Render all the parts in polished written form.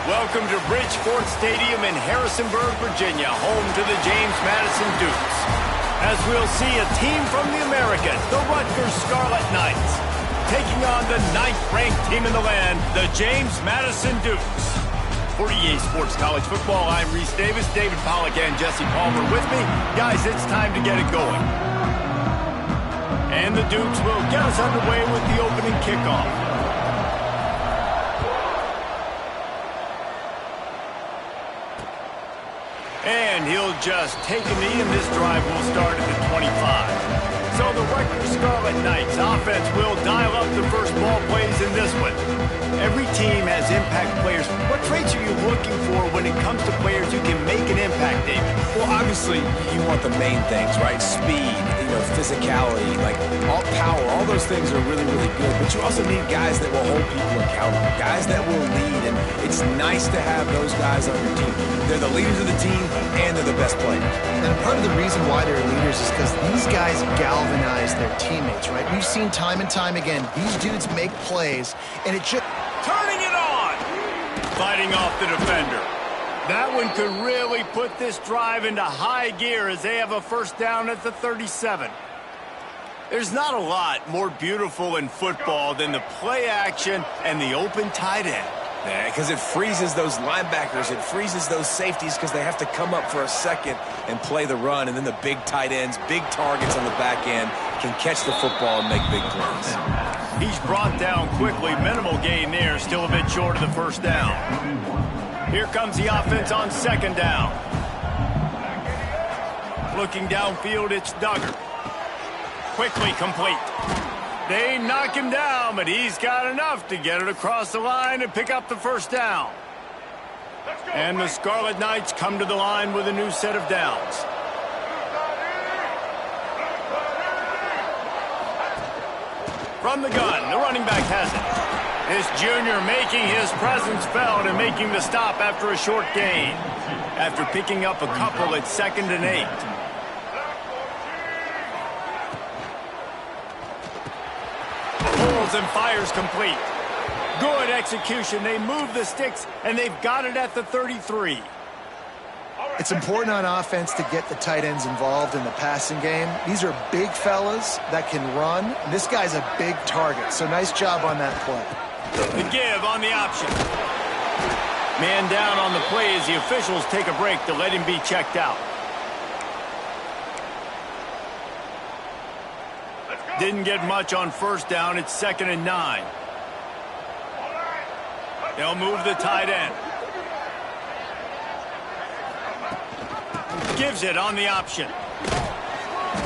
Welcome to Bridgeport Stadium in Harrisonburg, Virginia, home to the James Madison Dukes. As we'll see a team from the Americas, the Rutgers Scarlet Knights, taking on the 9th-ranked team in the land, the James Madison Dukes. For EA Sports College Football, I'm Reese Davis, David Pollack, and Jesse Palmer with me. Guys, it's time to get it going. And the Dukes will get us underway with the opening kickoff. And he'll just take a knee, and this drive will start at the 25. So the Rutgers Scarlet Knights offense will dial up the first ball plays in this one. Every team has impact players. What traits are you looking for when it comes to players who can make an impact, David? Well, obviously, you want the main things, right? Speed, physicality, like all power, all those things are really, really good. But you also need guys that will hold people accountable, guys that will lead. And it's nice to have those guys on your team. They're the leaders of the team, and they're the best players. And part of the reason why they're leaders is because these guys galvanize their teammates, right? We've seen time and time again, these dudes make plays, and it just... Turning it on! Fighting off the defender. That one could really put this drive into high gear as they have a first down at the 37. There's not a lot more beautiful in football than the play action and the open tight end. Yeah, because it freezes those linebackers. It freezes those safeties because they have to come up for a second and play the run. And then the big tight ends, big targets on the back end can catch the football and make big plays. He's brought down quickly. Minimal gain there. Still a bit short of the first down. Here comes the offense on second down. Looking downfield, it's Duggar. Quickly complete. They knock him down, but he's got enough to get it across the line and pick up the first down. And the Scarlet Knights come to the line with a new set of downs. From the gun, the running back has it. This junior making his presence felt and making the stop after a short gain. After picking up a couple at 2nd and 8. Pulls and fires complete. Good execution. They move the sticks, and they've got it at the 33. It's important on offense to get the tight ends involved in the passing game. These are big fellas that can run. This guy's a big target, so nice job on that play. The give on the option. Man down on the play as the officials take a break to let him be checked out. Didn't get much on first down. It's 2nd and 9. They'll move the tight end. Gives it on the option.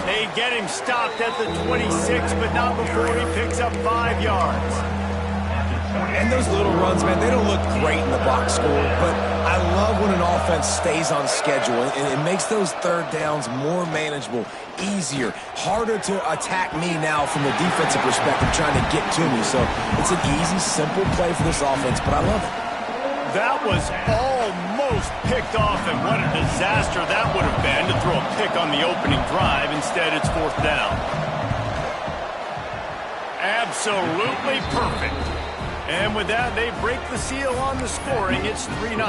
They get him stopped at the 26, but not before he picks up 5 yards. And those little runs, man, they don't look great in the box score, but I love when an offense stays on schedule, and it makes those third downs more manageable, easier, harder to attack me now from the defensive perspective trying to get to me. So it's an easy, simple play for this offense, but I love it. That was almost picked off, and what a disaster that would have been to throw a pick on the opening drive. Instead, it's 4th down. Absolutely perfect. And with that, they break the seal on the scoring. It's 3-0.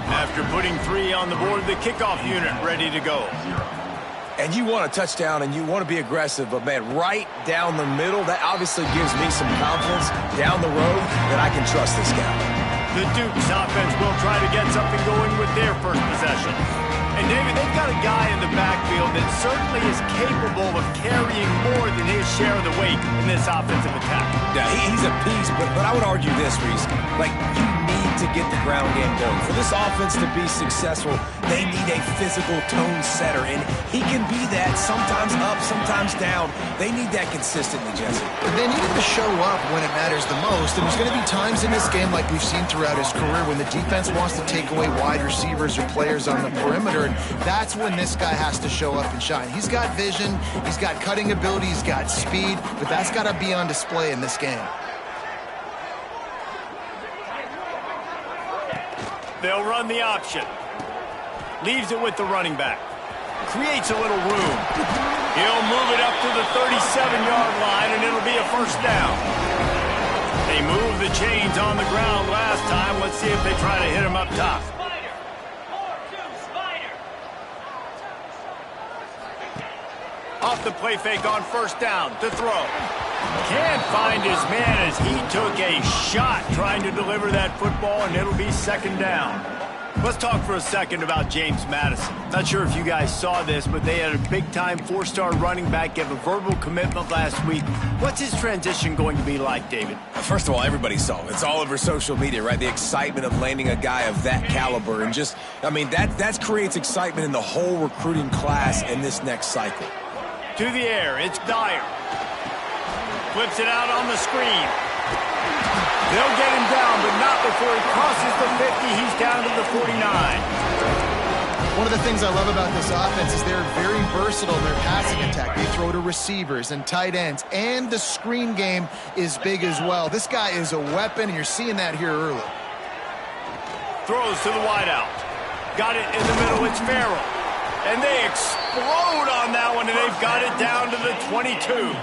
After putting 3 on the board, the kickoff unit ready to go. And you want a touchdown, and you want to be aggressive, but, man, right down the middle, that obviously gives me some confidence down the road that I can trust this guy. The Dukes offense will try to get something going with their first possession. And, David, they've got a guy in the backfield that certainly is capable of carrying more than his share of the weight in this offensive attack. Yeah, he's a piece, but I would argue this, Reese. Like, you need to get the ground game going. For this offense to be successful, they need a physical tone setter, and he can be that sometimes up, sometimes down. They need that consistently, Jesse. They need him to show up when it matters the most, and there's going to be times in this game like we've seen throughout his career when the defense wants to take away wide receivers or players on the perimeter, and that's when this guy has to show up and shine. He's got vision, he's got cutting ability, he's got speed, but that's got to be on display in this game. They'll run the option. Leaves it with the running back. Creates a little room. He'll move it up to the 37-yard line, and it'll be a first down. They moved the chains on the ground last time. Let's see if they try to hit him up top. Off the play fake on first down to throw. Can't find his man as he took a shot trying to deliver that football, and it'll be second down. Let's talk for a second about James Madison. Not sure if you guys saw this, but they had a big-time four-star running back give a verbal commitment last week. What's his transition going to be like, David? First of all, everybody saw it. It's all over social media, right? The excitement of landing a guy of that caliber. And just, I mean, that creates excitement in the whole recruiting class in this next cycle. To the air, it's Dyer. Flips it out on the screen. They'll get him down, but not before he crosses the 50. He's down to the 49. One of the things I love about this offense is they're very versatile in their passing attack. They throw to receivers and tight ends, and the screen game is big as well. This guy is a weapon, and you're seeing that here early. Throws to the wideout. Got it in the middle. It's Farrell. And they explode on that one, and they've got it down to the 22.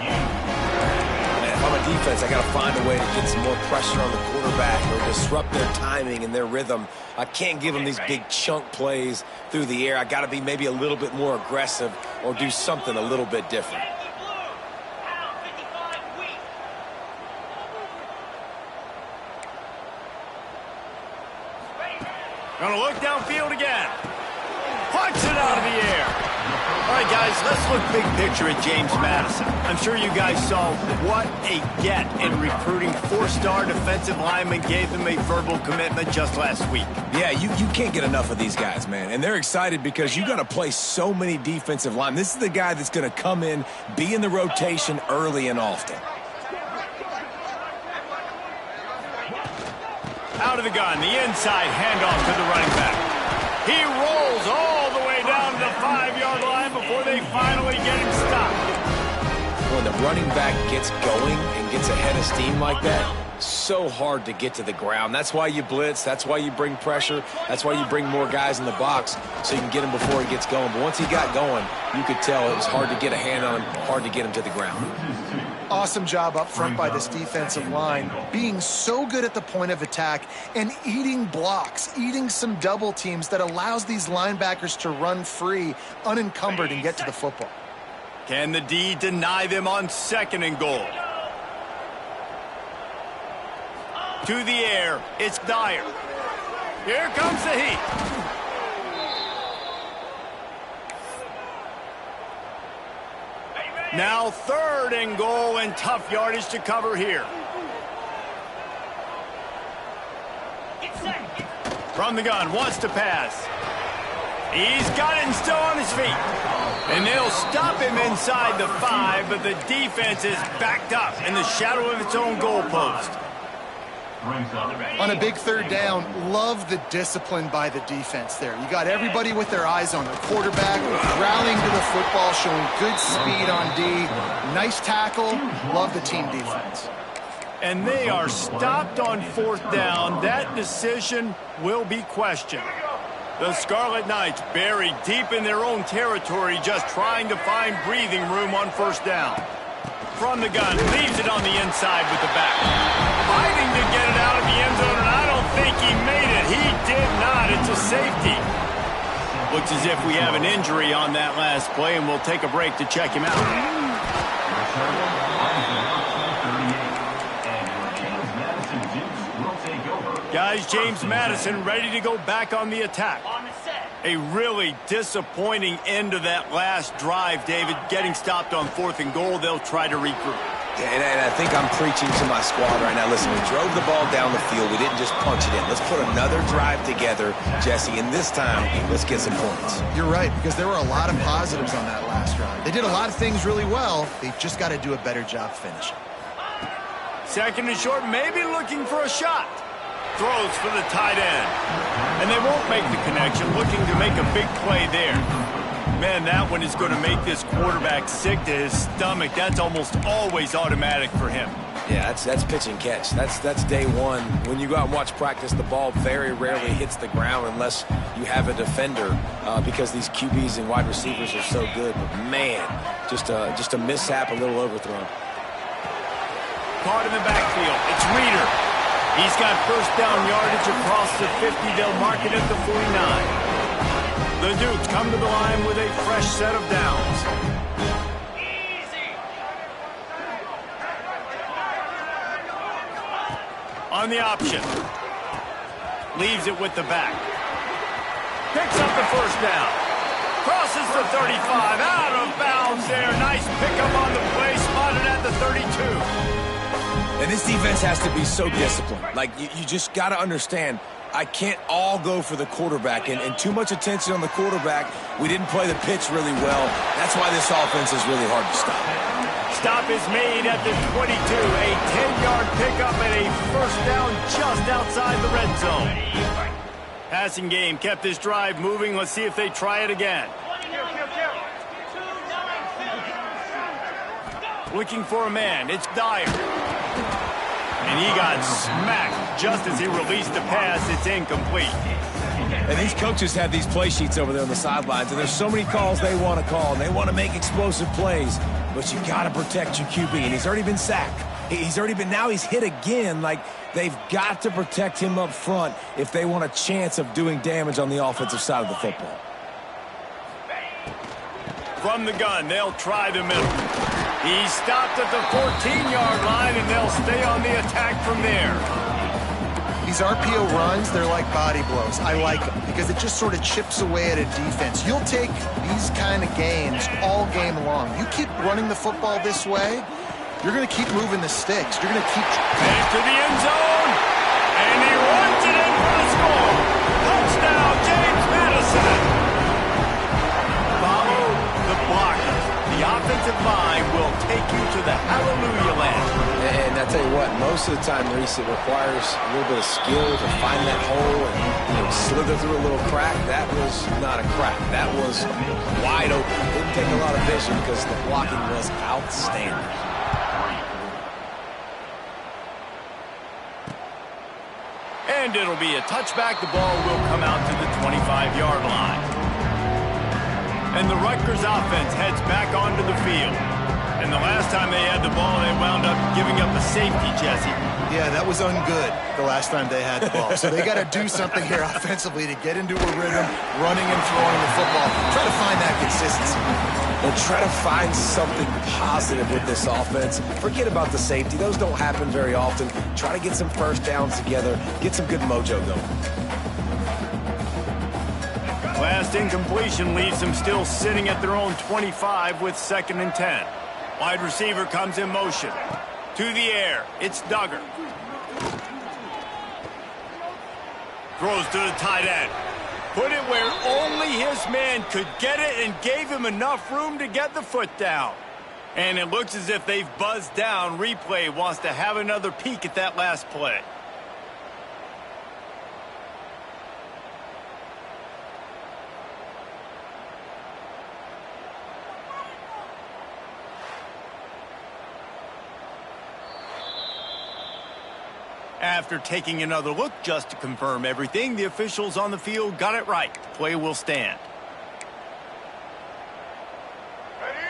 If I'm a defense, I got to find a way to get some more pressure on the quarterback or disrupt their timing and their rhythm. I can't give them these big chunk plays through the air. I got to be maybe a little bit more aggressive or do something a little bit different. Gonna look downfield again. Punch it out of the air. All right, guys, let's look big picture at James Madison. I'm sure you guys saw what a get in recruiting. Four-star defensive lineman gave him a verbal commitment just last week. Yeah, you can't get enough of these guys, man. And they're excited because you got to play so many defensive linemen. This is the guy that's going to come in, be in the rotation early and often. Out of the gun, the inside handoff to the running back. He rolls all the way down to the 5-yard line before they finally get him stopped. When the running back gets going and gets ahead of steam like that, so hard to get to the ground. That's why you blitz. That's why you bring pressure. That's why you bring more guys in the box so you can get him before he gets going. But once he got going, you could tell it was hard to get a hand on him, hard to get him to the ground. Awesome job up front by this defensive line, being so good at the point of attack and eating blocks, eating some double teams that allows these linebackers to run free, unencumbered, and get to the football. Can the D deny them on second and goal? To the air, it's Dyer. Here comes the heat. Now third and goal, and tough yardage to cover here. From the gun, wants to pass. He's got it and still on his feet. And they'll stop him inside the 5, but the defense is backed up in the shadow of its own goalpost. On a big third down, love the discipline by the defense there. You got everybody with their eyes on the quarterback, rallying to the football, showing good speed on D. Nice tackle. Love the team defense. And they are stopped on fourth down. That decision will be questioned. The Scarlet Knights buried deep in their own territory, just trying to find breathing room on first down. From the gun, leaves it on the inside with the back. Fighting to get it out of the end zone, and I don't think he made it. He did not. It's a safety. Looks as if we have an injury on that last play, and we'll take a break to check him out. Guys, James Madison ready to go back on the attack. A really disappointing end to that last drive, David. Getting stopped on fourth and goal, they'll try to regroup. Yeah, and I think I'm preaching to my squad right now. Listen, we drove the ball down the field. We didn't just punch it in. Let's put another drive together, Jesse, and this time, let's get some points. You're right, because there were a lot of positives on that last drive. They did a lot of things really well. They've just got to do a better job finishing. Second and short, maybe looking for a shot. Throws for the tight end. And they won't make the connection, looking to make a big play there. Man, that one is going to make this quarterback sick to his stomach. That's almost always automatic for him. Yeah, that's pitch and catch. That's day one. When you go out and watch practice, the ball very rarely hits the ground unless you have a defender because these QBs and wide receivers are so good. But man, just a mishap, a little overthrown. caught in the backfield. It's Reeder. He's got first down yardage across the 50. They'll mark it at the 49. The Dukes come to the line with a fresh set of downs. On the option. Leaves it with the back. Picks up the first down. Crosses the 35. Out of bounds there. Nice pickup on the play. Spotted at the 32. And this defense has to be so disciplined. Like, you just got to understand, I can't all go for the quarterback. And too much attention on the quarterback. We didn't play the pitch really well. That's why this offense is really hard to stop. Stop is made at the 22. A 10-yard pickup and a first down just outside the red zone. Passing game kept this drive moving. Let's see if they try it again. Looking for a man. It's Dyer. And he got smacked just as he released the pass. It's incomplete. And these coaches have these play sheets over there on the sidelines, and there's so many calls they want to call, and they want to make explosive plays. But you got to protect your QB, and he's already been sacked. Now he's hit again. Like, they've got to protect him up front if they want a chance of doing damage on the offensive side of the football. From the gun, they'll try the middle. He stopped at the 14-yard line, and they'll stay on the attack from there. These RPO runs, they're like body blows. I like them because it just sort of chips away at a defense. You'll take these kind of gains all game long. You keep running the football this way, you're going to keep moving the sticks. You're going to keep... Into the end zone, and he runs it in for the score. Touchdown, James Madison. Follow the blockers. The offensive line will take you to the hallelujah land. And I tell you what, most of the time, Reese, it requires a little bit of skill to find that hole and slither through a little crack. That was not a crack. That was wide open. It didn't take a lot of vision because the blocking was outstanding. And it'll be a touchback. The ball will come out to the 25-yard line. And the Rutgers offense heads back onto the field. And the last time they had the ball, they wound up giving up a safety, Jesse. Yeah, that was ungood the last time they had the ball. So they got to do something here offensively to get into a rhythm, running and throwing the football. Try to find that consistency. And try to find something positive with this offense. Forget about the safety. Those don't happen very often. Try to get some first downs together. Get some good mojo going. Last incompletion leaves them still sitting at their own 25 with 2nd and 10. Wide receiver comes in motion. To the air. It's Duggar. Throws to the tight end. Put it where only his man could get it and gave him enough room to get the foot down. And it looks as if they've buzzed down. Replay wants to have another peek at that last play. After taking another look just to confirm everything, the officials on the field got it right. Play will stand.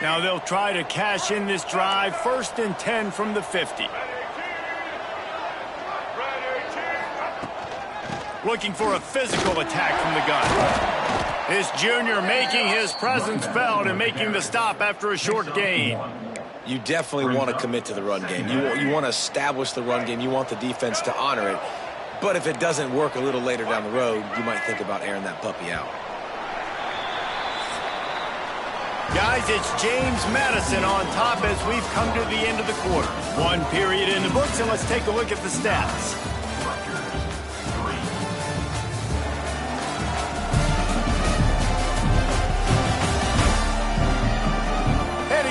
Now they'll try to cash in this drive. 1st and 10 from the 50. Looking for a physical attack from the gun. This junior making his presence felt and making the stop after a short gain. You definitely want to commit to the run game. You want to establish the run game. You want the defense to honor it. But if it doesn't work a little later down the road, you might think about airing that puppy out. Guys, it's James Madison on top as we've come to the end of the quarter. 1 period in the books, and let's take a look at the stats.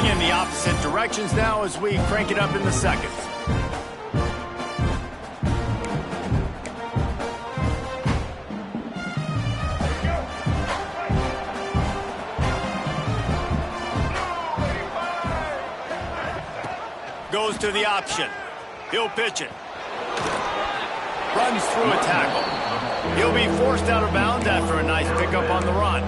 In the opposite directions now as we crank it up in the 2nd. Goes to the option. He'll pitch it. Runs through a tackle. He'll be forced out of bounds after a nice pickup on the run.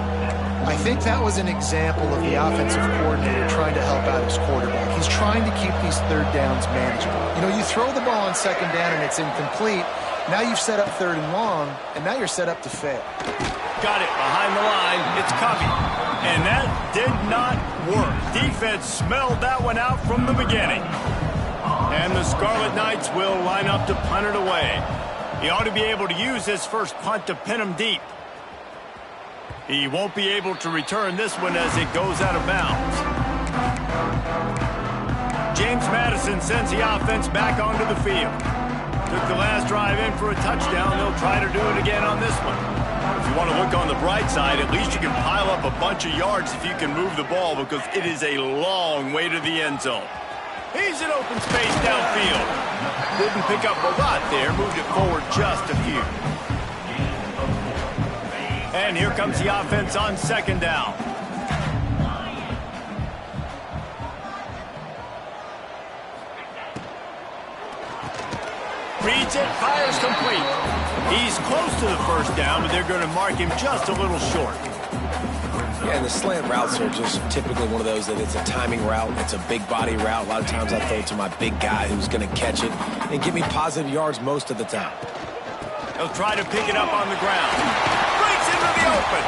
I think that was an example of the offensive coordinator trying to help out his quarterback. He's trying to keep these third downs manageable. You know, you throw the ball on second down and it's incomplete. Now you've set up third and long, and now you're set up to fail. Got it behind the line. It's Covey. And that did not work. Defense smelled that one out from the beginning. And the Scarlet Knights will line up to punt it away. He ought to be able to use this first punt to pin him deep. He won't be able to return this one as it goes out of bounds. James Madison sends the offense back onto the field. Took the last drive in for a touchdown. They'll try to do it again on this one. If you want to look on the bright side, at least you can pile up a bunch of yards if you can move the ball, because it is a long way to the end zone. He's in open space downfield. Didn't pick up a lot there, moved it forward just a few. And here comes the offense on second down. Reads it, fires complete. He's close to the first down, but they're going to mark him just a little short. Yeah, and the slant routes are just typically one of those that it's a timing route. It's a big body route. A lot of times I throw it to my big guy who's going to catch it and give me positive yards most of the time. They'll try to pick it up on the ground. Breaks into the open.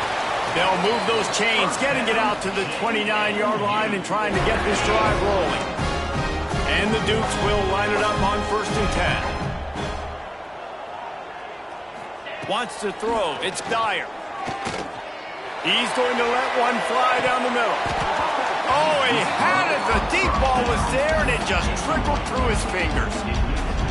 They'll move those chains, getting it out to the 29-yard line and trying to get this drive rolling. And the Dukes will line it up on 1st and 10. Wants to throw. It's Dyer. He's going to let one fly down the middle. Oh, he had it. The deep ball was there, and it just trickled through his fingers.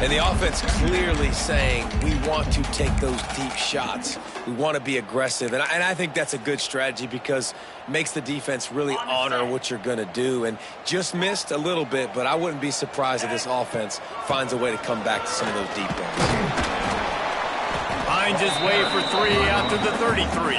And the offense clearly saying, we want to take those deep shots. We want to be aggressive. And I think that's a good strategy because it makes the defense really honor what you're going to do. And just missed a little bit, but I wouldn't be surprised if this offense finds a way to come back to some of those deep ones. Finds his way for 3 after the 33.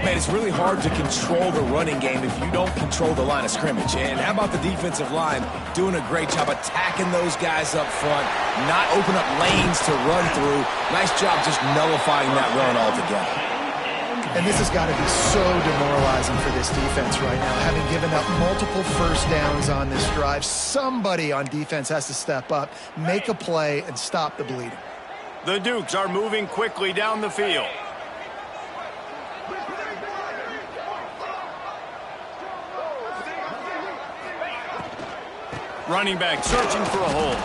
Man, it's really hard to control the running game if you don't control the line of scrimmage. And how about the defensive line doing a great job attacking those guys up front, not open up lanes to run through. Nice job just nullifying that run altogether. And this has got to be so demoralizing for this defense right now, having given up multiple first downs on this drive. Somebody on defense has to step up, make a play, and stop the bleeding. The Dukes are moving quickly down the field. Running back searching for a hole.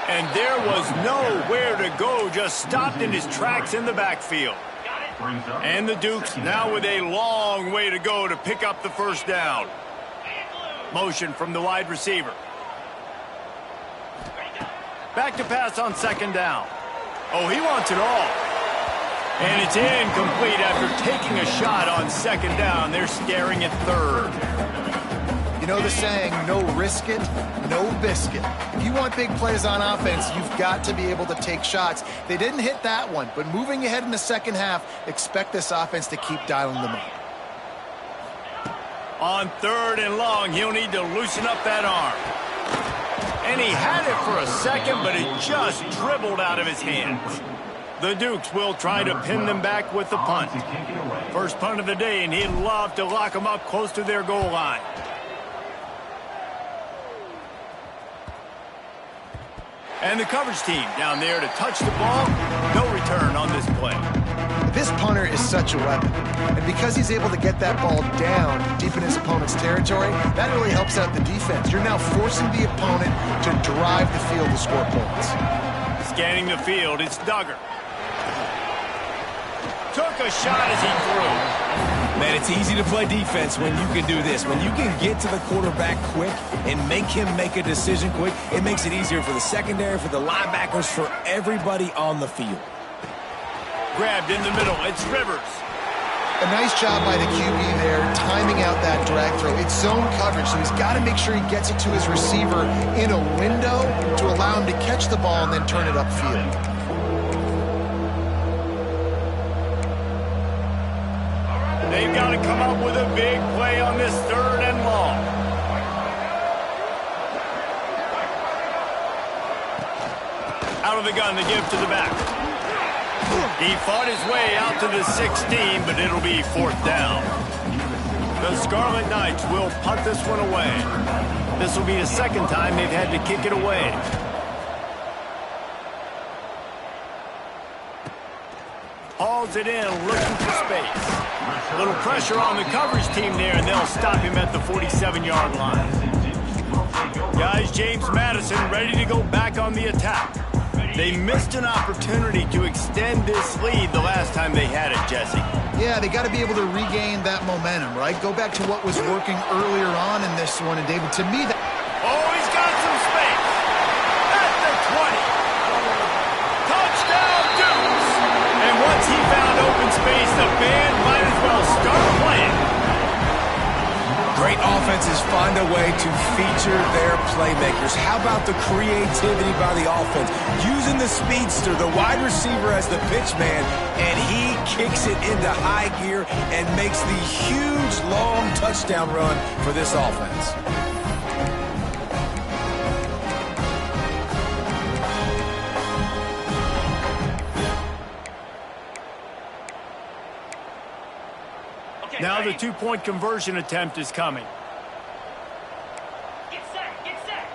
And there was nowhere to go, just stopped in his tracks in the backfield. And the Dukes now with a long way to go to pick up the first down. Motion from the wide receiver. Back to pass on second down. Oh, he wants it all. And it's incomplete after taking a shot on second down. They're staring at third. You know the saying, no risk it, no biscuit. If you want big plays on offense, you've got to be able to take shots. They didn't hit that one, but moving ahead in the second half, expect this offense to keep dialing them up. On 3rd and long, he'll need to loosen up that arm. And he had it for a second, but it just dribbled out of his hands. The Dukes will try to pin them back with the punt. First punt of the day, and he'd love to lock them up close to their goal line. And the coverage team down there to touch the ball. No return on this play. This punter is such a weapon. And because he's able to get that ball down deep in his opponent's territory, that really helps out the defense. You're now forcing the opponent to drive the field to score points. Scanning the field, it's Duggar. Took a shot as he threw. Man, it's easy to play defense when you can do this. When you can get to the quarterback quick and make him make a decision quick, it makes it easier for the secondary, for the linebackers, for everybody on the field. Grabbed in the middle, it's Rivers. A nice job by the QB there, timing out that drag throw. It's zone coverage, so he's got to make sure he gets it to his receiver in a window to allow him to catch the ball and then turn it upfield. They've got to come up with a big play on this 3rd and long. Out of the gun, the give to the back. He fought his way out to the 16, but it'll be 4th down. The Scarlet Knights will punt this one away. This will be the 2nd time they've had to kick it away. Hauls it in, looking for space. A little pressure on the coverage team there, and they'll stop him at the 47-yard line. Guys, James Madison ready to go back on the attack. They missed an opportunity to extend this lead the last time they had it, Jesse. Yeah, they got to be able to regain that momentum, right? Go back to what was working earlier on in this one, and David, to me, that... Oh, he's got some space. At the 20. Touchdown, Dukes. And once he found open space, the band might as well start playing. Great offenses find a way to feature their playmakers. How about the creativity by the offense? Using the speedster, the wide receiver as the pitch man, and he kicks it into high gear and makes the huge, long touchdown run for this offense. Now the two-point conversion attempt is coming. Get set, get set.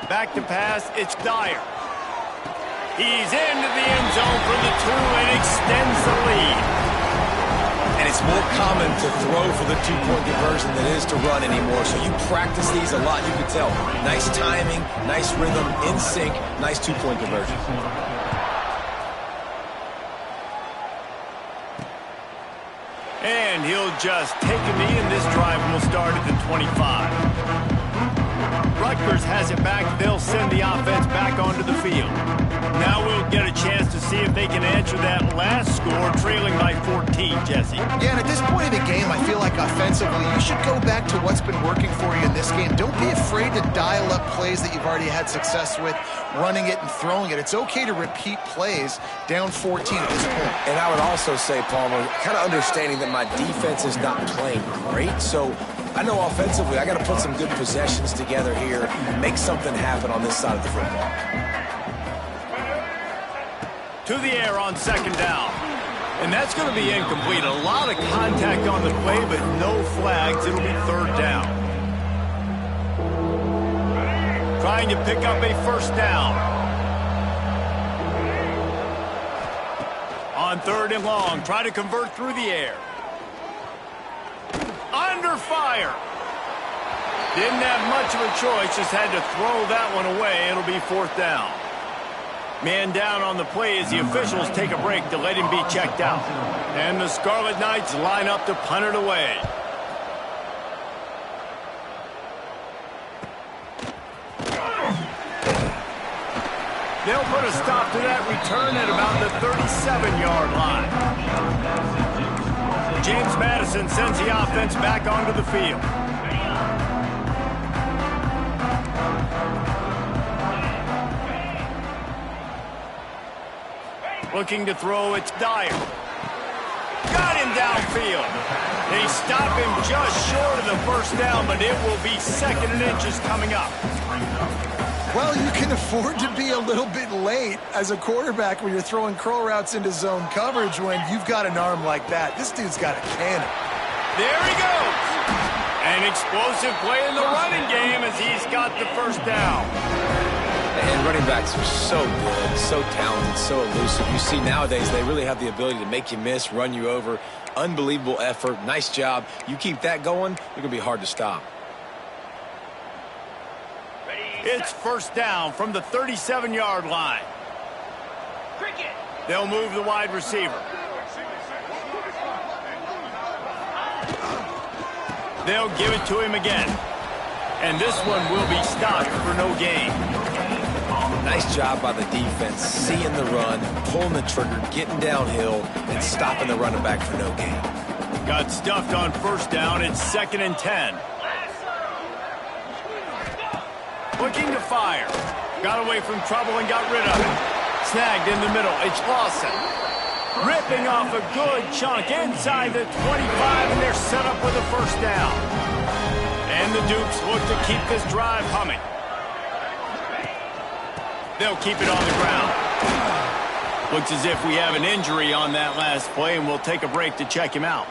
Back to pass, it's Dyer. He's into the end zone for the 2 and extends the lead. And it's more common to throw for the two-point conversion than it is to run anymore. So you practice these a lot, you can tell. Nice timing, nice rhythm, in sync, nice two-point conversion. And he'll just take a knee, and this drive will start at the 25. Rutgers has it back. They'll send the offense back onto the field. Now we'll get a chance to see if they can answer that last score, trailing by 14, Jesse. Yeah, and at this point of the game, I feel like offensively, you should go back to what's been working for you in this game. Don't be afraid to dial up plays that you've already had success with, running it and throwing it. It's okay to repeat plays down 14 at this point. And I would also say, Palmer, kind of understanding that my defense is not playing great, so I know offensively I got to put some good possessions together here, make something happen on this side of the football. To the air on 2nd down. And that's going to be incomplete. A lot of contact on the play, but no flags. It'll be 3rd down. Trying to pick up a 1st down. On 3rd and long, try to convert through the air. Under fire. Didn't have much of a choice, just had to throw that one away. It'll be 4th down. Man down on the play as the officials take a break to let him be checked out. And the Scarlet Knights line up to punt it away. They'll put a stop to that return at about the 37-yard line. James Madison sends the offense back onto the field. Looking to throw, it's Dyer. Got him downfield. They stop him just short of the 1st down, but it will be 2nd and inches coming up. Well, you can afford to be a little bit late as a quarterback when you're throwing curl routes into zone coverage when you've got an arm like that. This dude's got a cannon. There he goes. An explosive play in the running game as he's got the 1st down. And running backs are so good, so talented, so elusive. You see nowadays they really have the ability to make you miss, run you over. Unbelievable effort. Nice job. You keep that going, you're going to be hard to stop. It's 1st down from the 37-yard line. Cricket. They'll move the wide receiver. They'll give it to him again. And this one will be stopped for no gain. Nice job by the defense, seeing the run, pulling the trigger, getting downhill, and stopping the running back for no gain. Got stuffed on 1st down. It's 2nd and 10. Looking to fire. Got away from trouble and got rid of it. Snagged in the middle. It's Lawson. Ripping off a good chunk inside the 25, and they're set up with a 1st down. And the Dukes look to keep this drive humming. They'll keep it on the ground. Looks as if we have an injury on that last play, and we'll take a break to check him out.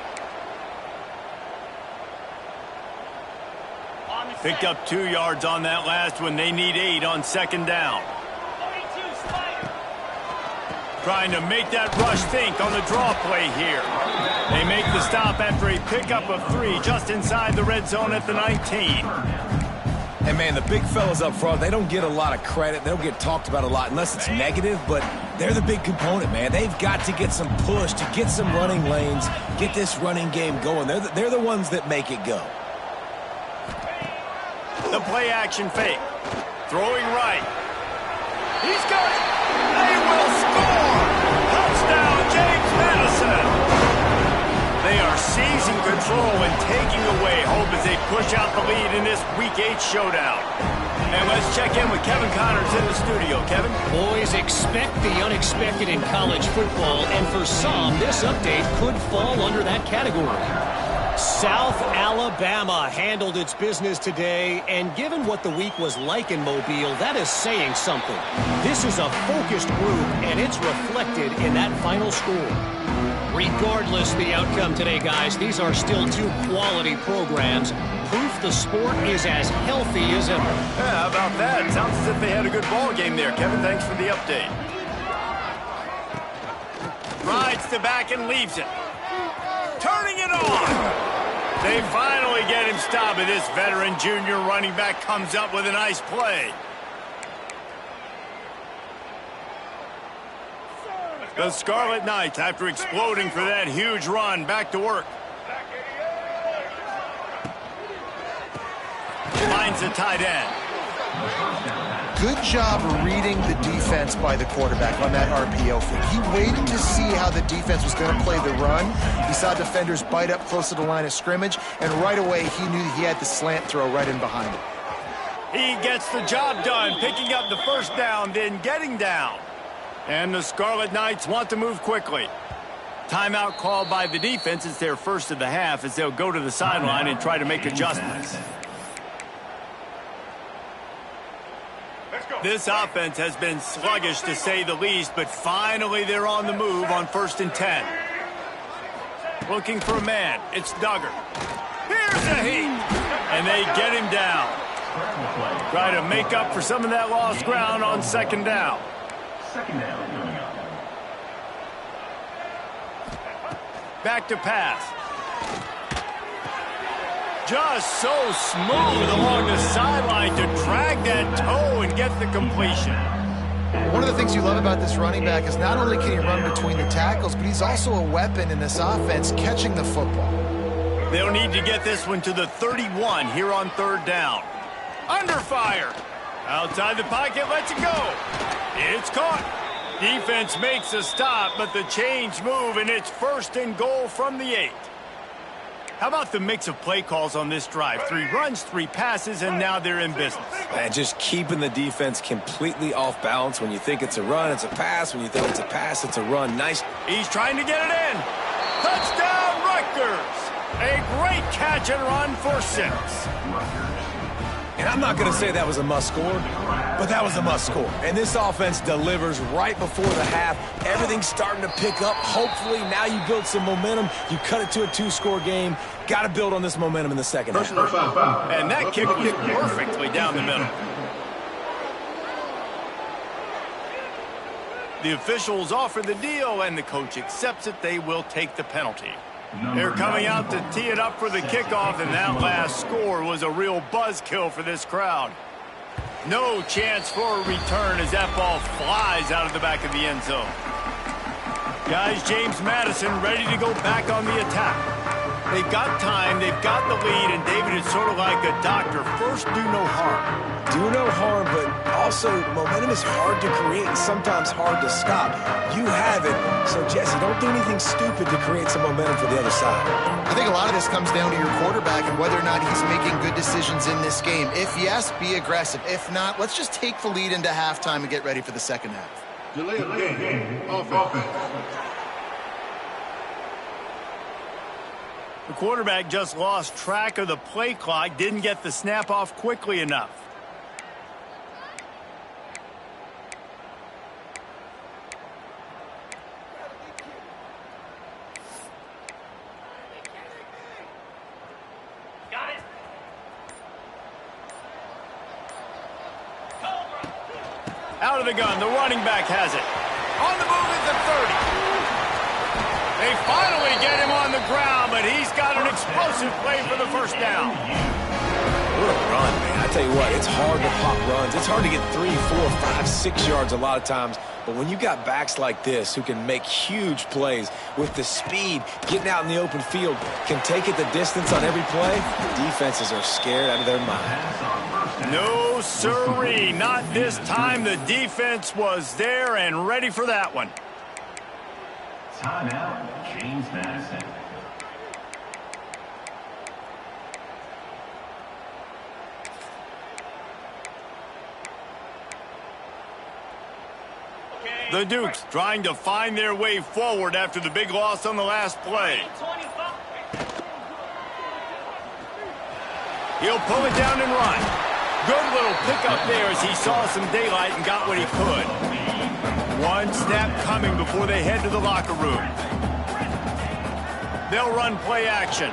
Picked up 2 yards on that last one. They need 8 on second down. Trying to make that rush think on the draw play here. They make the stop after a pickup of 3 just inside the red zone at the 19. And, man, the big fellas up front, they don't get a lot of credit. They don't get talked about a lot unless it's negative, but they're the big component, man. They've got to get some push, to get some running lanes, get this running game going. They're the ones that make it go. The play-action fake. Throwing right. He's got it. They will score. Touchdown, James Madison. They are seizing control and taking away hope as they push out the lead in this Week 8 showdown. And let's check in with Kevin Connors in the studio. Kevin? Boys, expect the unexpected in college football, and for some, this update could fall under that category. South Alabama handled its business today, and given what the week was like in Mobile, that is saying something. This is a focused group, and it's reflected in that final score. Regardless the outcome today, guys, these are still 2 quality programs. Proof the sport is as healthy as ever. Yeah, how about that? Sounds as if they had a good ball game there. Kevin, thanks for the update. Rides the back and leaves it. Turning it on. They finally get him stopped, and this veteran junior running back comes up with a nice play. The Scarlet Knights, after exploding for that huge run, back to work. Finds the tight end. Good job reading the defense by the quarterback on that RPO fake. He waited to see how the defense was going to play the run. He saw defenders bite up close to the line of scrimmage, and right away he knew he had the slant throw right in behind it. He gets the job done, picking up the first down, then getting down. And the Scarlet Knights want to move quickly. Timeout called by the defense. It's their first of the half as they'll go to the sideline and try to make adjustments. This offense has been sluggish to say the least, but finally they're on the move on 1st and 10. Looking for a man. It's Duggar. Here's a heat. And they get him down. Try to make up for some of that lost ground on second down. Back to pass. Just so smooth along the sideline to drag that toe and get the completion. One of the things you love about this running back is not only can he run between the tackles, but he's also a weapon in this offense catching the football. They'll need to get this one to the 31 here on 3rd down. Under fire. Outside the pocket, lets it go. It's caught. Defense makes a stop, but the change move, and it's 1st and goal from the 8. How about the mix of play calls on this drive? 3 runs, 3 passes, and now they're in business. And just keeping the defense completely off balance. When you think it's a run, it's a pass. When you think it's a pass, it's a run. Nice. He's trying to get it in. Touchdown, Rutgers. A great catch and run for 6. And I'm not going to say that was a must-score, but that was a must-score. And this offense delivers right before the half. Everything's starting to pick up. Hopefully, now you build some momentum. You cut it to a 2-score game. Got to build on this momentum in the second half. And that kick was perfectly down the middle. The officials offer the deal, and the coach accepts it. They will take the penalty. They're coming out to tee it up for the kickoff, and that last score was a real buzzkill for this crowd. No chance for a return as that ball flies out of the back of the end zone. Guys, James Madison ready to go back on the attack. They've got time, they've got the lead, and David is sort of like a doctor. First, do no harm. Do no harm, but also momentum is hard to create and sometimes hard to stop. You have it, so Jesse, don't do anything stupid to create some momentum for the other side. I think a lot of this comes down to your quarterback and whether or not he's making good decisions in this game. If yes, be aggressive. If not, let's just take the lead into halftime and get ready for the second half. Delay of game. Offense. The quarterback just lost track of the play clock, didn't get the snap off quickly enough. Out of the gun, the running back has it. On the move at the 30. They finally get him on the ground, but he's got an explosive play for the first down. What a run, man. I tell you what, it's hard to pop runs. It's hard to get 3, 4, 5, 6 yards a lot of times. But when you got backs like this who can make huge plays with the speed, getting out in the open field, can take it the distance on every play, defenses are scared out of their mind. No, sirree. Not this time. The defense was there and ready for that one. Timeout, James Madison. The Dukes trying to find their way forward after the big loss on the last play. He'll pull it down and run. Good little pickup there as he saw some daylight and got what he could. One snap coming before they head to the locker room. They'll run play action.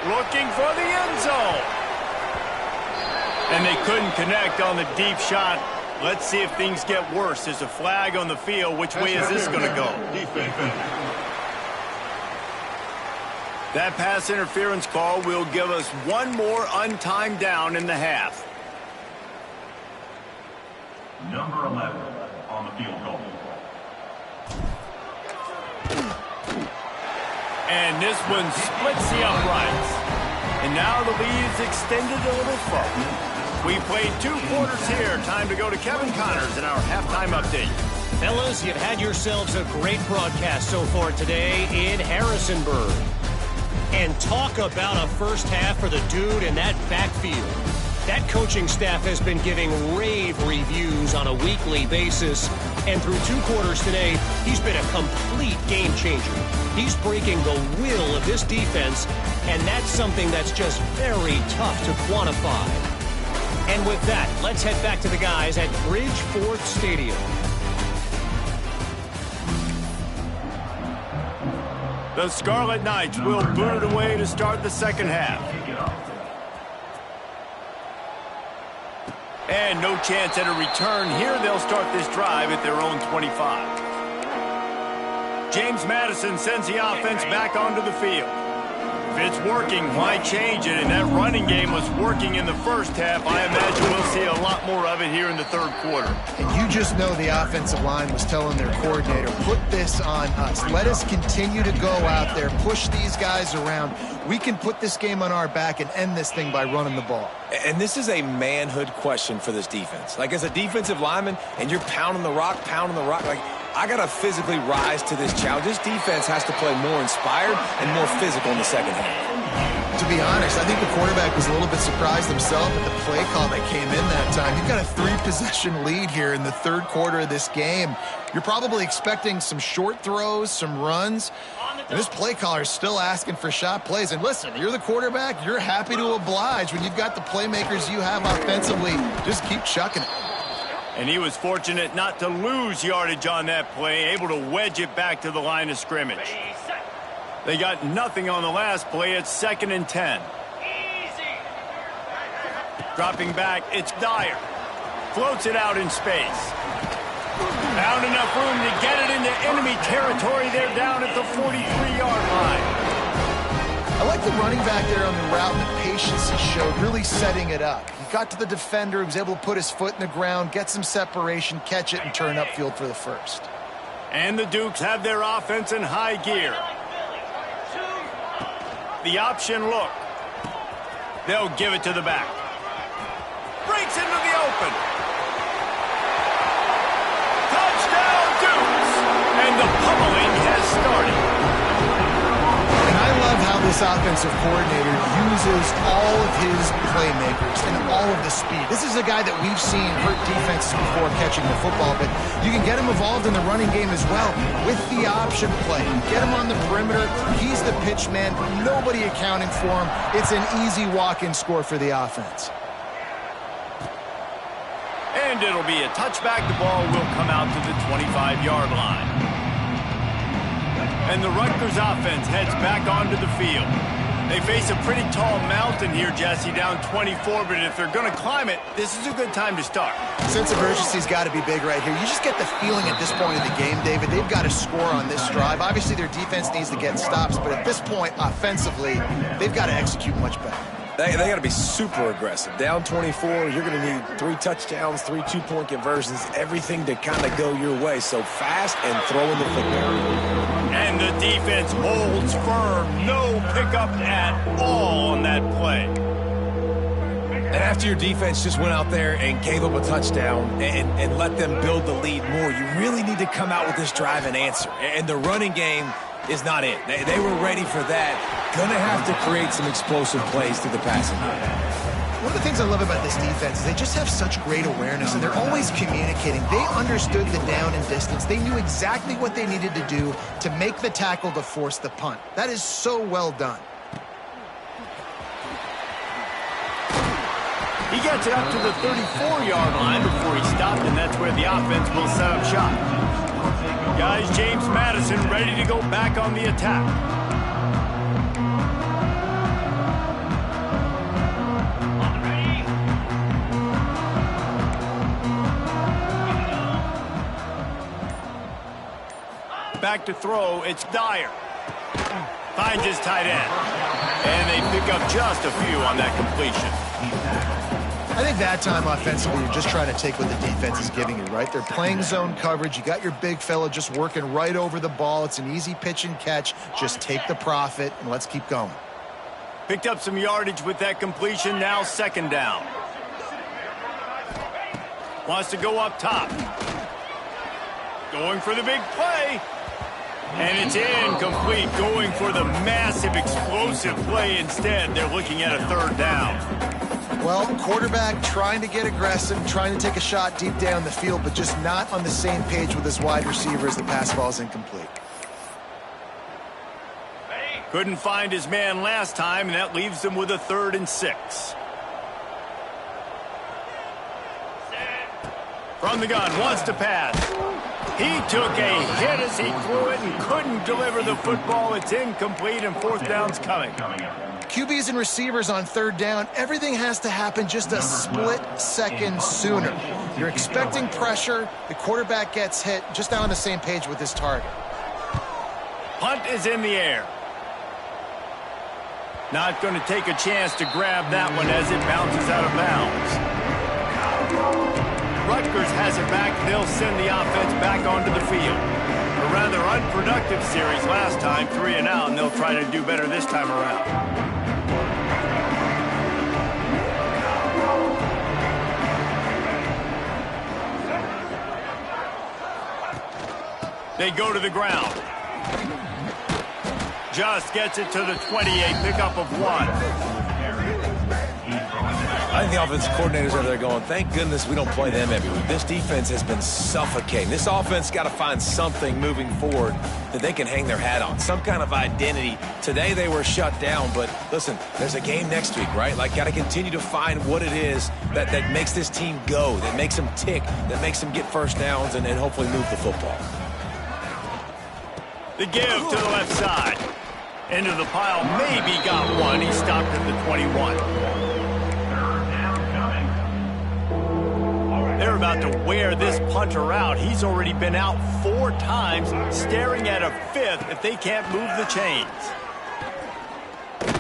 Looking for the end zone. And they couldn't connect on the deep shot. Let's see if things get worse. There's a flag on the field. Which way is this going to go? That pass interference call will give us one more untimed down in the half. Number 11 on the field goal. And this one splits the uprights. And now the lead's extended a little further. We played 2 quarters here. Time to go to Kevin Connors in our halftime update. Fellas, you've had yourselves a great broadcast so far today in Harrisonburg. And talk about a first half for the dude in that backfield. That coaching staff has been giving rave reviews on a weekly basis. And through 2 quarters today, he's been a complete game changer. He's breaking the will of this defense, and that's something that's just very tough to quantify. And with that, let's head back to the guys at Bridgeford Stadium. The Scarlet Knights will boot it away to start the second half. And no chance at a return here. They'll start this drive at their own 25. James Madison sends the offense back onto the field. If it's working, why change it? And that running game was working in the first half. I imagine we'll see a lot more of it here in the third quarter. And you just know the offensive line was telling their coordinator, put this on us. Let us continue to go out there, push these guys around. We can put this game on our back and end this thing by running the ball. And this is a manhood question for this defense. Like, as a defensive lineman, and you're pounding the rock, like, I got to physically rise to this challenge. This defense has to play more inspired and more physical in the second half. To be honest, I think the quarterback was a little bit surprised himself at the play call that came in that time. You've got a 3-possession lead here in the third quarter of this game. You're probably expecting some short throws, some runs. And this play caller is still asking for shot plays. And listen, you're the quarterback. You're happy to oblige when you've got the playmakers you have offensively. Just keep chucking it. And he was fortunate not to lose yardage on that play, able to wedge it back to the line of scrimmage. They got nothing on the last play. It's 2nd and 10. Dropping back, it's Dyer. Floats it out in space. Found enough room to get it into enemy territory. They're down at the 43-yard line. I like the running back there on the route and the patience he showed, really setting it up. He got to the defender, he was able to put his foot in the ground, get some separation, catch it, and turn upfield for the first. And the Dukes have their offense in high gear. The option look. They'll give it to the back. Breaks into the open. Touchdown Dukes! And the pummeling has started. And I love how this offensive coordinator uses all of his playmakers and all of the speed. This is a guy that we've seen hurt defenses before catching the football, but you can get him involved in the running game as well with the option play. Get him on the perimeter. He's the pitch man. Nobody accounting for him. It's an easy walk-in score for the offense. And it'll be a touchback. The ball will come out to the 25-yard line. And the Rutgers offense heads back onto the field. They face a pretty tall mountain here, Jesse, down 24, but if they're going to climb it, this is a good time to start. Sense of urgency's got to be big right here. You just get the feeling at this point of the game, David, they've got to score on this drive. Obviously, their defense needs to get stops, but at this point, offensively, they've got to execute much better. They got to be super aggressive. Down 24, you're going to need 3 touchdowns, 3 two-point conversions, everything to kind of go your way. So fast and throwing the football. And the defense holds firm. No pickup at all on that play. And after your defense just went out there and gave up a touchdown and let them build the lead more, you really need to come out with this drive and answer. And the running game is not it. They were ready for that. Going to have to create some explosive plays through the passing game. One of the things I love about this defense is they just have such great awareness, and they're always communicating. They understood the down and distance. They knew exactly what they needed to do to make the tackle to force the punt. That is so well done. He gets it up to the 34-yard line before he stopped, and that's where the offense will set up shop. Guys, James Madison ready to go back on the attack. Back to throw, it's Dyer. Finds his tight end. And they pick up just a few on that completion. I think that time offensively, you're just trying to take what the defense is giving you, right? They're playing zone coverage. You got your big fella just working right over the ball. It's an easy pitch and catch. Just take the profit, and let's keep going. Picked up some yardage with that completion. Now second down. Wants to go up top. Going for the big play. And it's incomplete, going for the massive explosive play instead. They're looking at a third down. Well, quarterback trying to get aggressive, trying to take a shot deep down the field, but just not on the same page with his wide receiver as the pass ball is incomplete. Couldn't find his man last time, and that leaves them with a 3rd and 6. From the gun, wants to pass. He took a hit as he threw it and couldn't deliver the football. It's incomplete, and 4th down's coming. QBs and receivers on 3rd down, everything has to happen just a split second sooner. You're expecting pressure, the quarterback gets hit, just not on the same page with his target. Punt is in the air. Not going to take a chance to grab that one as it bounces out of bounds. Rutgers has it back. They'll send the offense back onto the field. A rather unproductive series last time, 3 and out, and they'll try to do better this time around. They go to the ground. Just gets it to the 28, pickup of 1. I think the offensive coordinators are there going, thank goodness we don't play them every week. This defense has been suffocating. This offense got to find something moving forward that they can hang their hat on, some kind of identity. Today they were shut down, but listen, there's a game next week, right? Like, got to continue to find what it is that makes this team go, that makes them tick, that makes them get first downs and hopefully move the football. The give to the left side. Into the pile, maybe got one. He stopped at the 21. They're about to wear this punter out. He's already been out 4 times, staring at a 5th if they can't move the chains.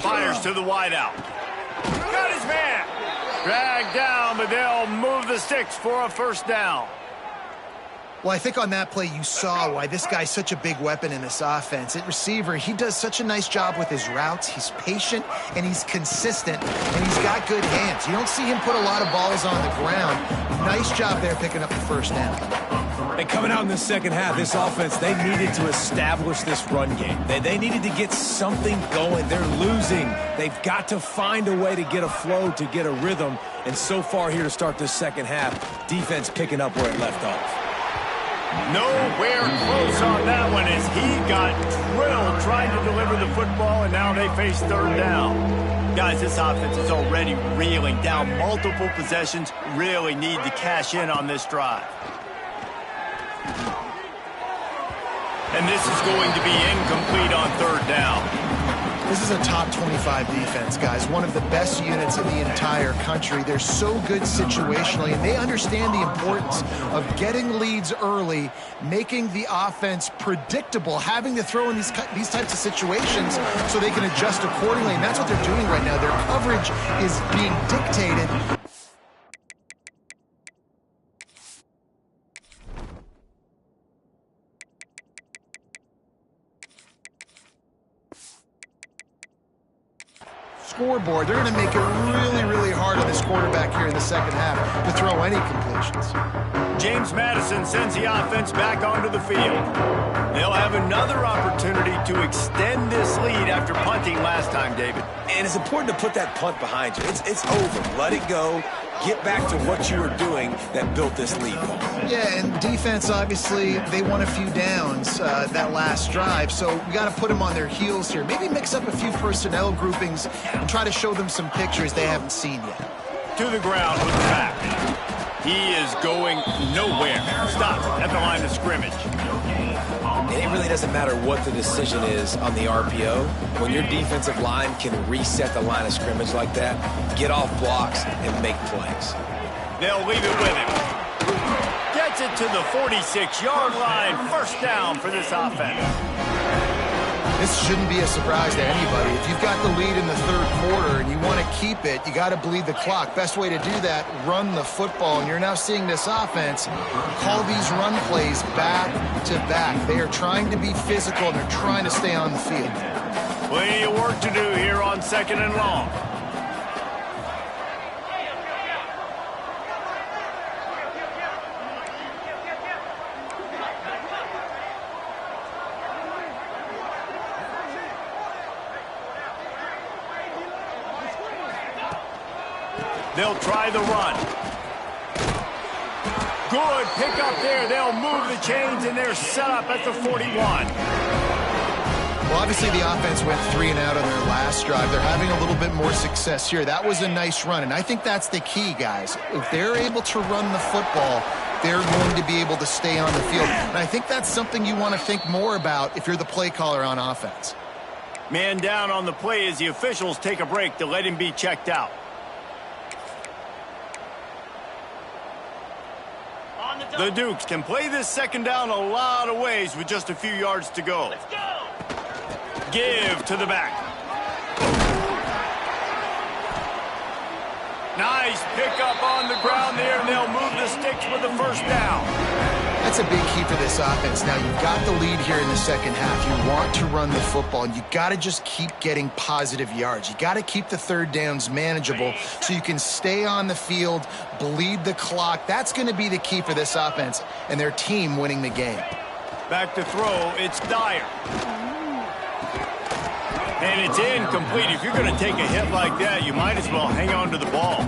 Fires to the wideout. Got his man. Dragged down, but they'll move the sticks for a first down. Well, I think on that play you saw why this guy's such a big weapon in this offense. At receiver, he does such a nice job with his routes. He's patient, and he's consistent, and he's got good hands. You don't see him put a lot of balls on the ground. Nice job there picking up the first down. And coming out in the second half, this offense, they needed to establish this run game. They needed to get something going. They're losing. They've got to find a way to get a flow, to get a rhythm. And so far here to start this second half, defense picking up where it left off. Nowhere close on that one as he got drilled trying to deliver the football, and now they face 3rd down. Guys, this offense is already reeling down multiple possessions. Really need to cash in on this drive. And this is going to be incomplete on 3rd down. This is a top 25 defense, guys. One of the best units in the entire country. They're so good situationally, and they understand the importance of getting leads early, making the offense predictable, having to throw in these types of situations so they can adjust accordingly. And that's what they're doing right now. Their coverage is being dictated. Scoreboard. They're going to make it really, really hard on this quarterback here in the second half to throw any completions. James Madison sends the offense back onto the field. They'll have another opportunity to extend this lead after punting last time, David. And it's important to put that punt behind you. It's over. Let it go. Get back to what you were doing that built this lead. Yeah, and defense, obviously, they won a few downs that last drive, so we got to put them on their heels here. Maybe mix up a few personnel groupings and try to show them some pictures they haven't seen yet. To the ground with the back. He is going nowhere. Stop at the line of scrimmage. And it really doesn't matter what the decision is on the RPO. When your defensive line can reset the line of scrimmage like that, get off blocks and make plays. They'll leave it with him. Gets it to the 46-yard line. First down for this offense. This shouldn't be a surprise to anybody. If you've got the lead in the third quarter and you want to keep it, you got to bleed the clock. Best way to do that, run the football. And you're now seeing this offense call these run plays back to back. They are trying to be physical, and they're trying to stay on the field. Plenty of work to do here on 2nd and long. They'll try the run. Good pick up there. They'll move the chains, and they're set up at the 41. Well, obviously the offense went 3 and out on their last drive. They're having a little bit more success here. That was a nice run, and I think that's the key, guys. If they're able to run the football, they're going to be able to stay on the field. And I think that's something you want to think more about if you're the play caller on offense. Man down on the play as the officials take a break to let him be checked out. The Dukes can play this second down a lot of ways with just a few yards to go. Let's go! Give to the back. Nice pickup on the ground there, and they'll move the sticks with the first down. That's a big key for this offense. Now, you've got the lead here in the second half. You want to run the football, and you got to just keep getting positive yards. You got to keep the third downs manageable so you can stay on the field, bleed the clock. That's going to be the key for this offense and their team winning the game. Back to throw, it's Dyer. And it's incomplete. If you're going to take a hit like that, you might as well hang on to the ball.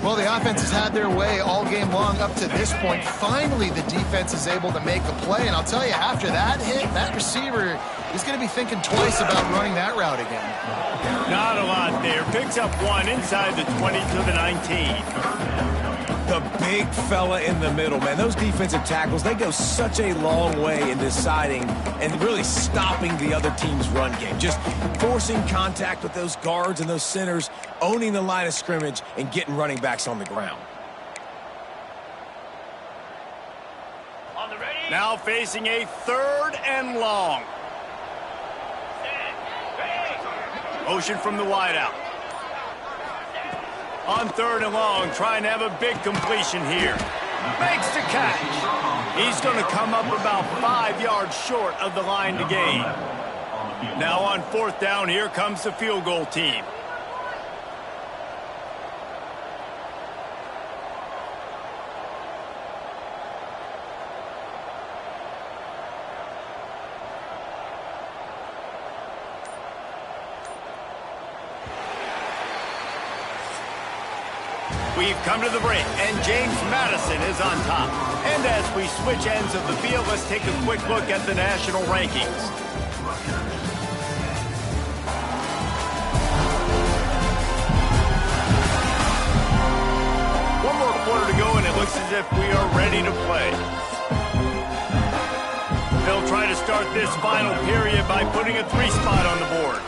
Well, the offense has had their way all game long up to this point. Finally, the defense is able to make a play. And I'll tell you, after that hit, that receiver is going to be thinking twice about running that route again. Not a lot there. Picks up one inside the 20 to the 19. The big fella in the middle, man. Those defensive tackles, they go such a long way in deciding and really stopping the other team's run game. Just forcing contact with those guards and those centers, owning the line of scrimmage, and getting running backs on the ground. On the ready? Now facing a 3rd and long. Motion from the wideout. On 3rd and long, trying to have a big completion here. Makes the catch. He's going to come up about 5 yards short of the line to gain. Now on 4th down, here comes the field goal team. We've come to the break, and James Madison is on top. And as we switch ends of the field, let's take a quick look at the national rankings. One more quarter to go, and it looks as if we are ready to play. They'll try to start this final period by putting a 3 spot on the board.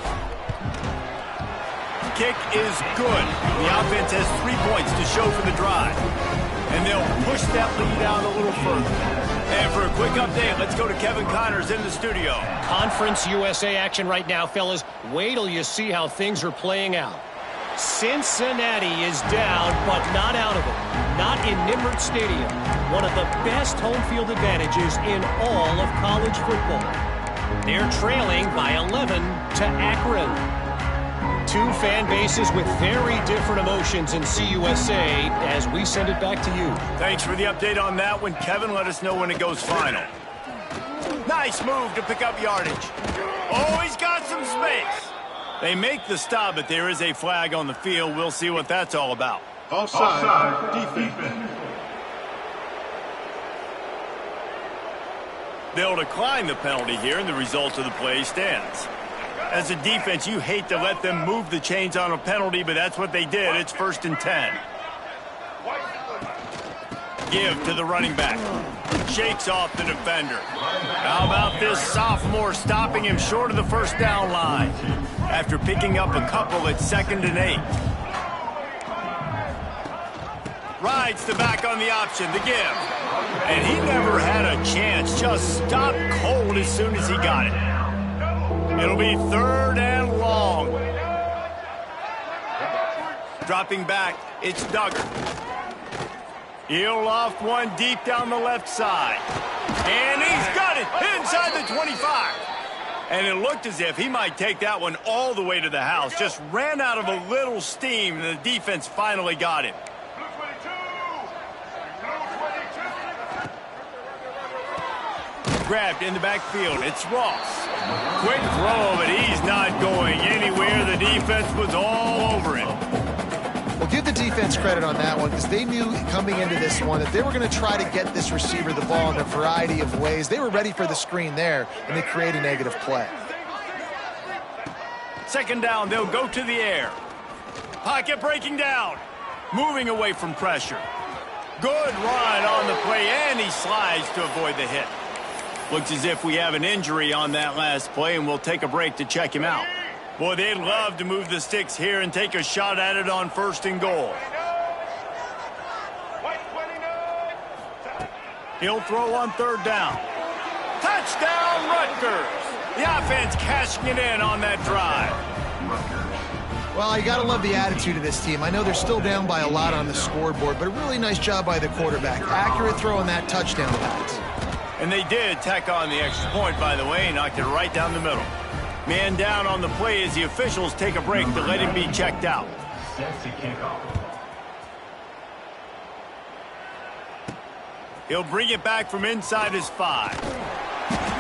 kick is good. The offense has 3 points to show for the drive. And they'll push that lead out a little further. And for a quick update, let's go to Kevin Connors in the studio. Conference USA action right now, fellas. Wait till you see how things are playing out. Cincinnati is down, but not out of it. Not in Nimrod Stadium. One of the best home field advantages in all of college football. They're trailing by 11 to Akron. Two fan bases with very different emotions in CUSA as we send it back to you. Thanks for the update on that one, Kevin. Let us know when it goes final. Nice move to pick up yardage. Oh, he's got some space. They make the stop, but there is a flag on the field. We'll see what that's all about. Offside, defense. They'll decline the penalty here, and the result of the play stands. As a defense, you hate to let them move the chains on a penalty, but that's what they did. It's 1st and 10. Give to the running back. Shakes off the defender. How about this sophomore stopping him short of the first down line after picking up a couple at 2nd and 8. Rides the back on the option, the give. And he never had a chance. Just stopped cold as soon as he got it. It'll be 3rd and long. Dropping back, it's Duggar. He'll loft one deep down the left side. And he's got it inside the 25. And it looked as if he might take that one all the way to the house. Just ran out of a little steam, and the defense finally got him. Grabbed in the backfield. It's Ross. Quick throw, but he's not going anywhere. The defense was all over him. Well, give the defense credit on that one because they knew coming into this one that they were going to try to get this receiver the ball in a variety of ways. They were ready for the screen there, and they create a negative play. 2nd down, they'll go to the air. Pocket breaking down. Moving away from pressure. Good run on the play, and he slides to avoid the hit. Looks as if we have an injury on that last play, and we'll take a break to check him out. Boy, they'd love to move the sticks here and take a shot at it on 1st and goal. He'll throw on 3rd down. Touchdown, Rutgers! The offense cashing it in on that drive. Well, you got to love the attitude of this team. I know they're still down by a lot on the scoreboard, but a really nice job by the quarterback. Accurate throw on that touchdown pass. And they did tack on the extra point, by the way, and knocked it right down the middle. Man down on the play as the officials take a break to let him be checked out. Set to kickoff. He'll bring it back from inside his 5.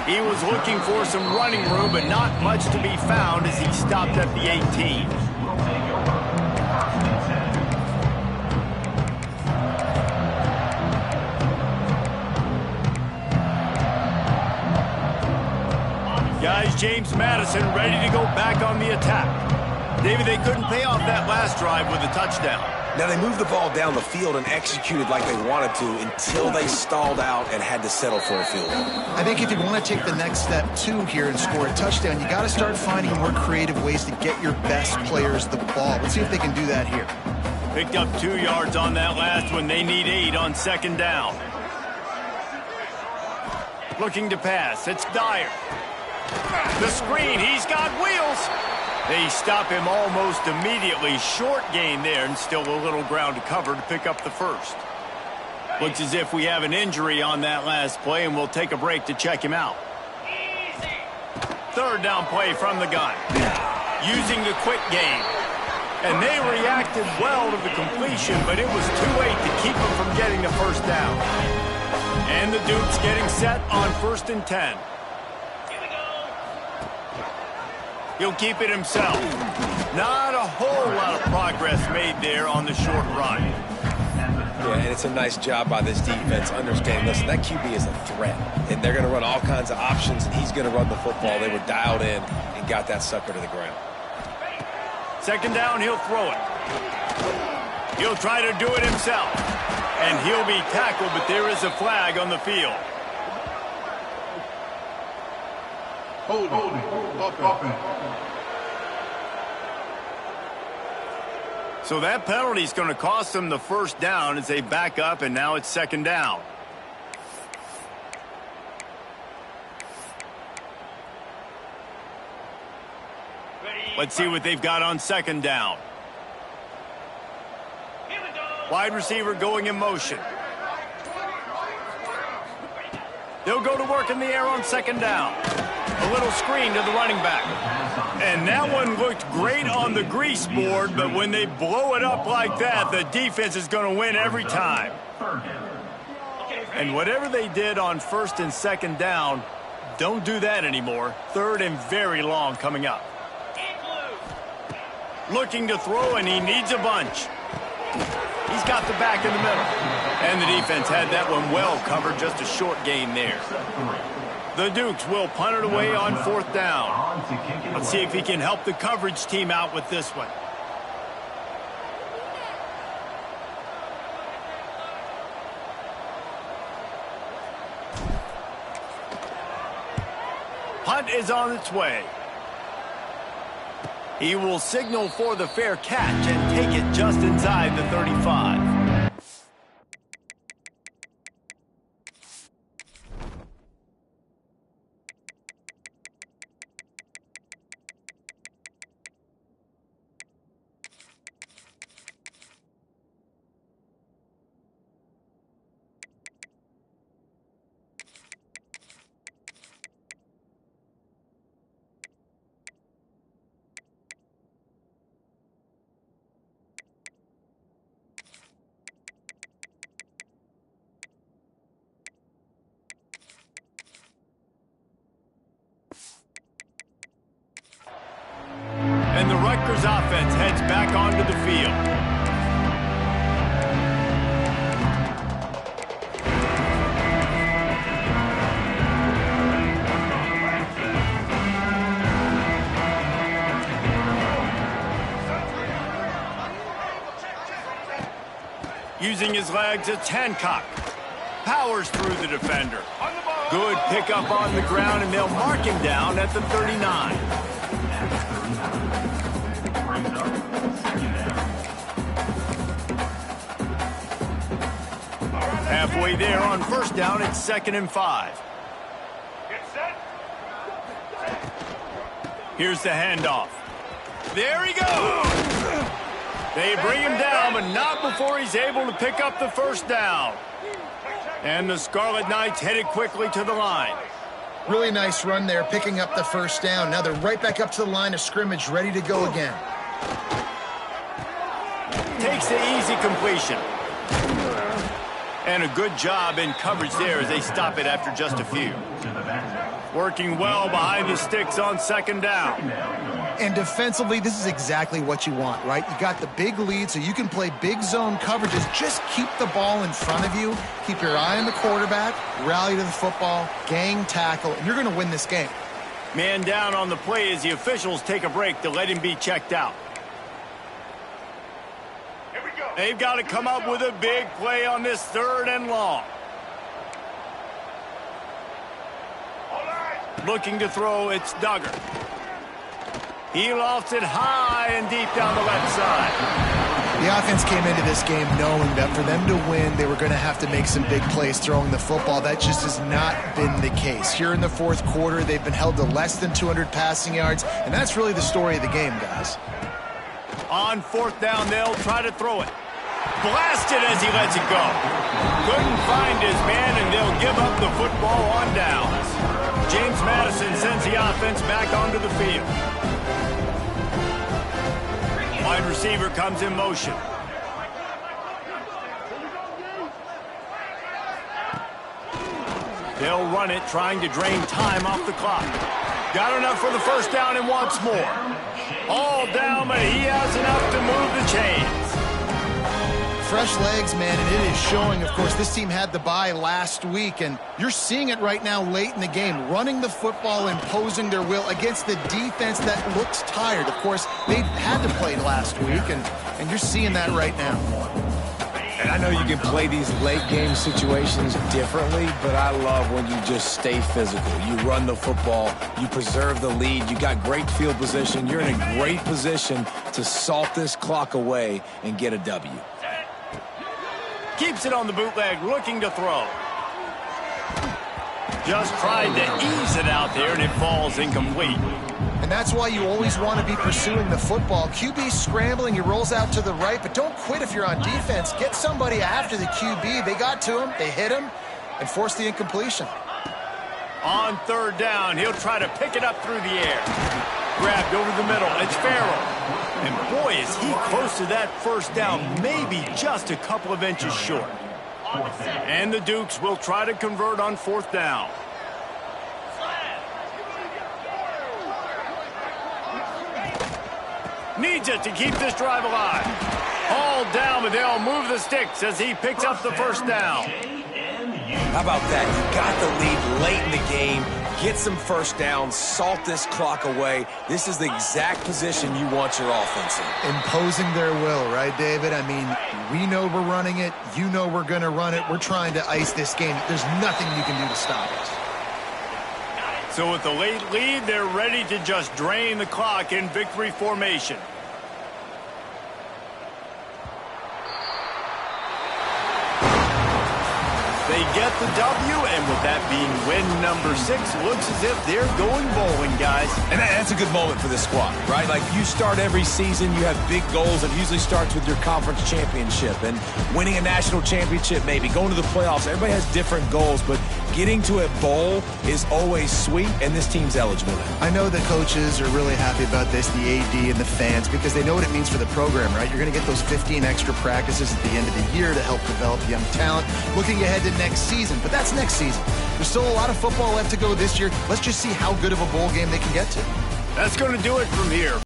He was looking for some running room, but not much to be found as he stopped at the 18. We'll take over. 1st and 10. Guys, James Madison ready to go back on the attack. David, they couldn't pay off that last drive with a touchdown. Now, they moved the ball down the field and executed like they wanted to until they stalled out and had to settle for a field goal. I think if you want to take the next step, too, here and score a touchdown, you got to start finding more creative ways to get your best players the ball. Let's see if they can do that here. Picked up 2 yards on that last one. They need 8 on 2nd down. Looking to pass. It's Dyer. The screen. He's got wheels. They stop him almost immediately. Short gain there, and still a little ground to cover to pick up the 1st. Looks as if we have an injury on that last play, and we'll take a break to check him out. 3rd down play from the gun. Using the quick game. And they reacted well to the completion, but it was too late to keep them from getting the 1st down. And the Dukes getting set on 1st and 10. He'll keep it himself. Not a whole lot of progress made there on the short run. Yeah, and it's a nice job by this defense understanding, listen, that QB is a threat. And they're going to run all kinds of options, and he's going to run the football. They were dialed in and got that sucker to the ground. 2nd down, he'll throw it. He'll try to do it himself. And he'll be tackled, but there is a flag on the field. Holding. Offense. So that penalty is going to cost them the first down as they back up, and now it's second down. Let's see what they've got on second down. Wide receiver going in motion. They'll go to work in the air on second down. A little screen to the running back. And that one looked great on the grease board, but when they blow it up like that, the defense is going to win every time. And whatever they did on first and second down, don't do that anymore. Third and very long coming up. Looking to throw, and he needs a bunch. He's got the back in the middle. And the defense had that one well covered, just a short gain there. The Dukes will punt it away on fourth down. Let's see if he can help the coverage team out with this one. Punt is on its way. He will signal for the fair catch and take it just inside the 35. And the Rutgers offense heads back onto the field. Using his legs, it's Hancock. Powers through the defender. Good pickup on the ground, and they'll mark him down at the 39. Halfway there on first down, it's 2nd and 5. Here's the handoff. There he goes! They bring him down, but not before he's able to pick up the first down. And the Scarlet Knights headed quickly to the line. Really nice run there, picking up the first down. Now they're right back up to the line of scrimmage, ready to go again. Takes the easy completion. And a good job in coverage there as they stop it after just a few. Working well behind the sticks on second down. And defensively, this is exactly what you want, right? You got the big lead, so you can play big zone coverages. Just keep the ball in front of you. Keep your eye on the quarterback. Rally to the football. Gang tackle. And you're going to win this game. Man down on the play as the officials take a break to let him be checked out. They've got to come up with a big play on this 3rd and long. Looking to throw, it's Duggar. He lofts it high and deep down the left side. The offense came into this game knowing that for them to win, they were going to have to make some big plays throwing the football. That just has not been the case. Here in the 4th quarter, they've been held to less than 200 passing yards, and that's really the story of the game, guys. On 4th down, they'll try to throw it. Blasted as he lets it go. Couldn't find his man, and they'll give up the football on downs. James Madison sends the offense back onto the field. Wide receiver comes in motion. They'll run it, trying to drain time off the clock. Got enough for the first down and wants more. All down, but he has enough to move the chains. Fresh legs, man, and it is showing. Of course, this team had the bye last week, and you're seeing it right now late in the game, running the football, imposing their will against the defense that looks tired. Of course, they had to play last week, and you're seeing that right now. And I know you can play these late-game situations differently, but I love when you just stay physical. You run the football, you preserve the lead, you got great field position, you're in a great position to salt this clock away and get a W. Keeps it on the bootleg, looking to throw. Just tried to ease it out there, and it falls incomplete. And that's why you always want to be pursuing the football. QB scrambling, he rolls out to the right, but don't quit if you're on defense. Get somebody after the QB. They got to him, they hit him, and forced the incompletion. On third down, he'll try to pick it up through the air. Grabbed over the middle, it's Farrell. And boy, is he close to that first down, maybe just a couple of inches short. And the Dukes will try to convert on fourth down. Needs it to keep this drive alive. Hauled down, but they'll move the sticks as he picks up the first down. How about that? You got the lead late in the game. Get some first downs, salt this clock away. This is the exact position you want your offense in. Imposing their will, right, David? I mean, we know we're running it. You know we're going to run it. We're trying to ice this game. There's nothing you can do to stop us. So with the late lead, they're ready to just drain the clock in victory formation. They get the W, and with that being win number 6, looks as if they're going bowling, guys. And that's a good moment for this squad, right? Like, you start every season, you have big goals. It usually starts with your conference championship and winning a national championship, maybe going to the playoffs. Everybody has different goals, but getting to a bowl is always sweet, and this team's eligible. I know the coaches are really happy about this, the AD and the fans, because they know what it means for the program, right? You're going to get those 15 extra practices at the end of the year to help develop young talent. Looking ahead to next season, but that's next season. There's still a lot of football left to go this year. Let's just see how good of a bowl game they can get to. That's going to do it from here.